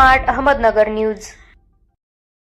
Smart Ahmednagar news.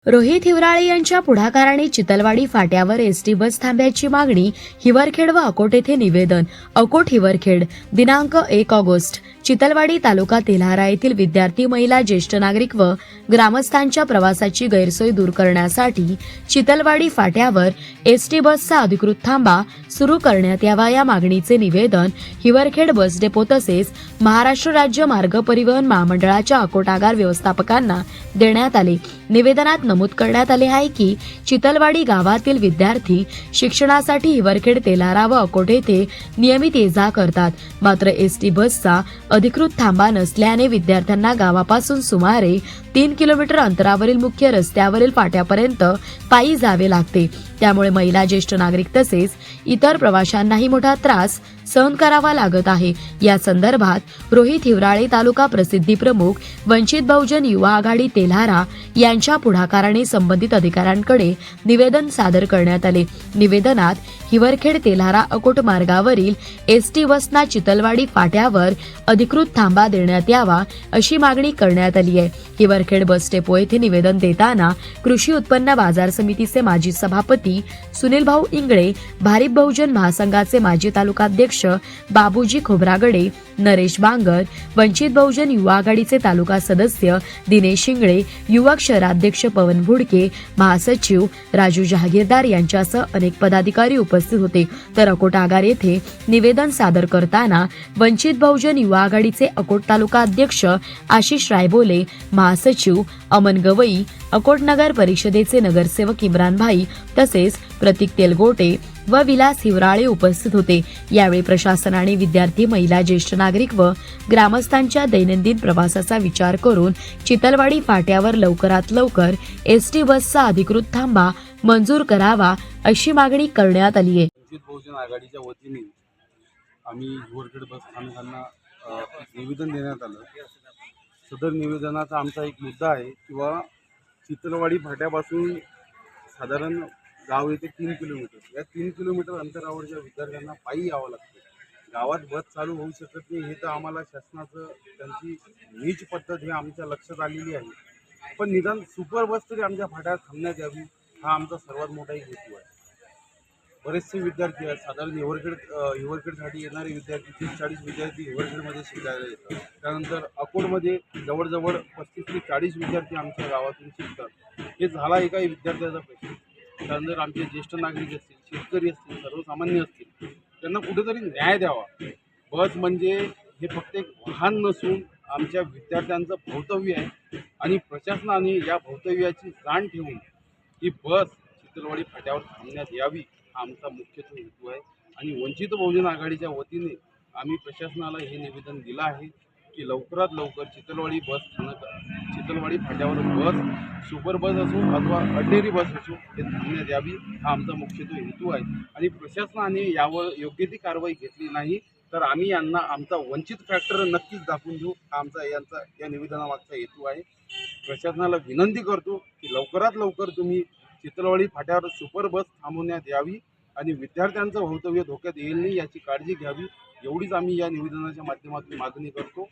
Rohit Hiwrale यांच्या पुढाकाराने चितलवाडी फाट्यावर ST bus थांब्याची मागणी। हिवरखेड व अकोट येथे निवेदन। अकोट हिवरखेड दिनांक 1 ऑगस्ट। चितलवाडी तालुका तेल्हारा येथील विद्यार्थी, महिला, ज्येष्ठ नागरिक व ग्रामस्थांच्या प्रवासाची गैरसोय दूर करण्यासाठी चितलवाडी फाट्यावर एसटी बसचा अधिकृत थांबा सुरू करण्यात यावा या मागणीचे निवेदन हिवरखेड बस डेपो तसेच महाराष्ट्र राज्य मार्ग परिवहन महामंडळाच्या अकोट आगार व्यवस्थापकांना देण्यात आले। निवेदनात नमूद करण्यात आले आहे की चितलवाडी गावातील विद्यार्थी शिक्षणासाठी हिवरखेड, तेल्हारा व अकोट येथे नियमित ये-जा करतात। मात्र एसटी बसचा अधिकृत थांबा नसल्याने विद्यार्थ्यांना गावापासून सुमारे 3 किलोमीटर अंतरावरील मुख्य रस्त्यावरील फाट्यापर्यंत पायी जावे लागते। त्यामुळे महिला, ज्येष्ठ नागरिक तसेच इतर प्रवाशांनाही मोठा त्रास सहन करावा लागत आहे। या संदर्भात रोहित हिवराळे, तालुका प्रसिद्धी प्रमुख, वंचित बहुजन युवा आघाडी तेल्हारा यांच्या पुढाकाराने संबंधित अधिकाऱ्यांकडे निवेदन सादर करण्यात आले। निवेदनात हिवरखेड, तेल्हारा, अकोट मार्गावरील एसटी बसना चितलवाडी फाट्यावर अधिकृत थांबा देण्यात यावा अशी मागणी करण्यात आली आहे। हिवरखेड बस डेपो येथे निवेदन देताना कृषी उत्पन्न बाजार समितीचे माजी सभापती सुनील भाऊ इंगळे, भारिप बहुजन महासंघाचे माजी तालुकाध्यक्ष बाबूजी खोब्रागडे, नरेश बांगर, वंचित बहुजन युवा आघाडीचे तालुका सदस्य दिनेश इंगळे, युवक शहराध्यक्ष पवन भुडके, महासचिव राजू जहागीरदार यांच्यासह अनेक पदाधिकारी उपस्थित होते। तर अकोट आगार येथे निवेदन सादर करताना वंचित बहुजन युवा आघाडीचे अकोट तालुका अध्यक्ष आशिष रायबोले, महासचिव अमन गवई, अकोट नगर परिषदेचे नगरसेवक इम्रान भाई तसेच प्रतीक तेलगोटे व विलास हिवराळे उपस्थित होते। यावेळी प्रशासनाने विद्यार्थी, महिला, ज्येष्ठ नागरिक व ग्रामस्थांच्या दैनंदिन प्रवासाचा विचार करून चितलवाडी फाट्यावर लवकरात लवकर एसटी बसचा अधिकृत थांबा मंजूर करावा अशी मागणी करण्यात आली आहे। वंचित बहुजन आघाडीच्या वतीने आम्ही हिवरखेड बस स्थानकांना निवेदन देण्यात आलं। सदर निवेदनाचा आमचा एक मुद्दा आहे किंवा चितलवाडी फाट्यापासून साधारण गाव येते 3 किलोमीटर, या 3 किलोमीटर अंतरावरच्या विद्यार्थ्यांना पायी यावं लागतं। गावात बस चालू होऊ शकत नाही हे तर आम्हाला शासनाचं त्यांची नीच पद्धत हे आमच्या लक्षात आलेली आहे। पण निदान सुपर बस तरी आमच्या फाट्यात थांबण्यात यावी हा आमचा सर्वात मोठा एक हेतू आहे। बरेचसे विद्यार्थी आहेत, साधारण हिवरखेडसाठी येणारे विद्यार्थी 30-40 विद्यार्थी हिवरखेडमध्ये शिकायला येतात। त्यानंतर अकोटमध्ये जवळजवळ 35 ते 40 विद्यार्थी आमच्या गावातून शिकतात। हे झाला एकाही विद्यार्थ्याचा प्रश्न। त्यानंतर आमचे ज्येष्ठ नागरिक असतील, शेतकरी असतील, सर्वसामान्य असतील, त्यांना कुठेतरी न्याय द्यावा। बस म्हणजे हे फक्त एक वाहन नसून आमच्या विद्यार्थ्यांचं भवितव्य आहे आणि प्रशासनाने या भवितव्याची जाण ठेवून ही बस चितलवाडी फाट्यावर थांबण्यात यावी हा आमचा मुख्यत्व हेतू आहे। आणि वंचित बहुजन आघाडीच्या वतीने आम्ही प्रशासनाला हे निवेदन दिलं आहे की लवकरात लवकर चितलवाडी फाट्यावर बस, सुपर बस असो अथवा अड्डेरी बस असो हे थांबण्यात यावी हा आमचा मुख्यत्व हेतू आहे। आणि प्रशासनाने यावर योग्य ती कारवाई घेतली नाही तर आम्ही यांना आमचा वंचित फॅक्टर नक्कीच दाखवून देऊ हा आमचा या निवेदनामागचा हेतू आहे। प्रशासनाला विनंती करतो की लवकरात लवकर तुम्ही चितलवाडी फाट्यावर सुपर बस थांबवण्यात यावी आणि विद्यार्थ्यांचं भवितव्य धोक्यात येईल नाही याची काळजी घ्यावी, एवढीच आम्ही या निवेदनाच्या माध्यमातून मागणी करतो।